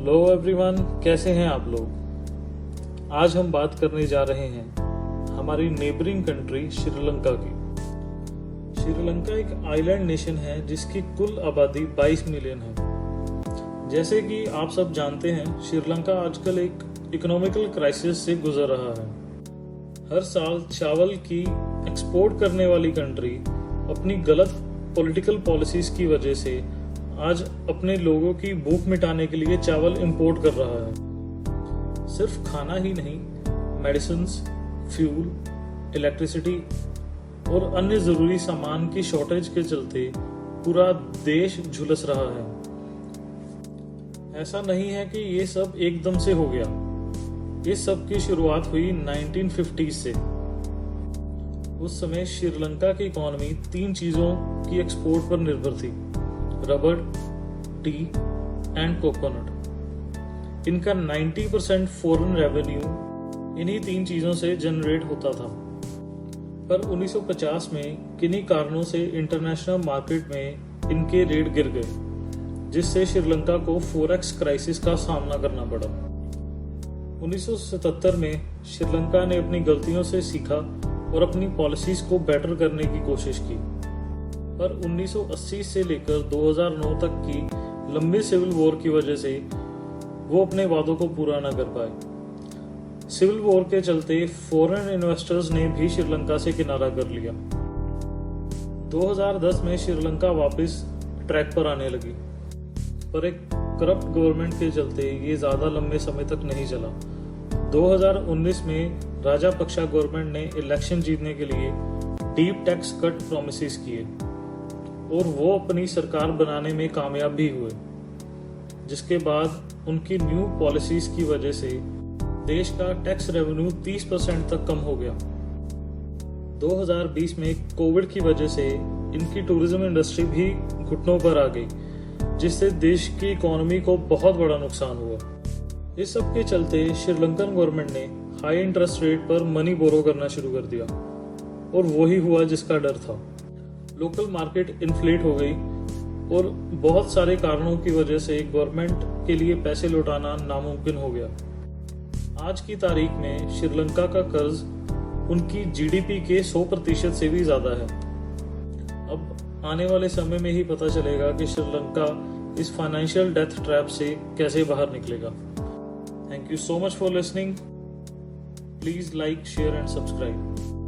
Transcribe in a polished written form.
Hello everyone, कैसे हैं आप लोग। आज हम बात करने जा रहे हैं हमारी नेबरिंग कंट्री श्रीलंका की। श्रीलंका एक आइलैंड नेशन है जिसकी कुल आबादी 22 मिलियन है। जैसे कि आप सब जानते हैं, श्रीलंका आजकल एक इकोनॉमिकल क्राइसिस से गुजर रहा है। हर साल चावल की एक्सपोर्ट करने वाली कंट्री अपनी गलत पॉलिटिकल पॉलिसीज की वजह से आज अपने लोगों की भूख मिटाने के लिए चावल इंपोर्ट कर रहा है। सिर्फ खाना ही नहीं, मेडिसिन्स, फ्यूल, इलेक्ट्रिसिटी और अन्य जरूरी सामान की शॉर्टेज के चलते पूरा देश झुलस रहा है। ऐसा नहीं है कि ये सब एकदम से हो गया। इस सब की शुरुआत हुई 1950s से। उस समय श्रीलंका की इकोनॉमी 3 चीजों की एक्सपोर्ट पर निर्भर थी: रबर, टी एंड कोकोनट। इनका 90% फॉरेन रेवेन्यू इन्हीं 3 चीजों से जनरेट होता था। पर 1950 में किन्हीं कारणों से इंटरनेशनल मार्केट में इनके रेट गिर गए, जिससे श्रीलंका को फॉरेक्स क्राइसिस का सामना करना पड़ा। 1977 में श्रीलंका ने अपनी गलतियों से सीखा और अपनी पॉलिसीज को बेटर करने की कोशिश की। पर 1980 से लेकर 2009 तक की लंबी सिविल वॉर की वजह से वो अपने वादों को पूरा न कर पाए। सिविल वॉर के चलते फॉरेन इन्वेस्टर्स ने भी श्रीलंका से किनारा कर लिया। 2010 में श्रीलंका वापस ट्रैक पर आने लगी, पर एक करप्ट गवर्नमेंट के चलते ये ज्यादा लंबे समय तक नहीं चला। 2019 में राजापक्सा गवर्नमेंट ने इलेक्शन जीतने के लिए डीप टैक्स कट प्रॉमिसेस किए और वो अपनी सरकार बनाने में कामयाब भी हुए, जिसके बाद उनकी न्यू पॉलिसीज की वजह से देश का टैक्स रेवेन्यू 30% तक कम हो गया। 2020 में कोविड की वजह से इनकी टूरिज्म इंडस्ट्री भी घुटनों पर आ गई, जिससे देश की इकोनॉमी को बहुत बड़ा नुकसान हुआ। इस सब के चलते श्रीलंकन गवर्नमेंट ने हाई इंटरेस्ट रेट पर मनी बोरो करना शुरू कर दिया और वही हुआ जिसका डर था। लोकल मार्केट इन्फ्लेट हो गई और बहुत सारे कारणों की वजह से गवर्नमेंट के लिए पैसे लौटाना नामुमकिन हो गया। आज की तारीख में श्रीलंका का कर्ज उनकी जीडीपी के 100% से भी ज्यादा है। अब आने वाले समय में ही पता चलेगा कि श्रीलंका इस फाइनेंशियल डेथ ट्रैप से कैसे बाहर निकलेगा। Thank you so much for listening. Please like, share and subscribe.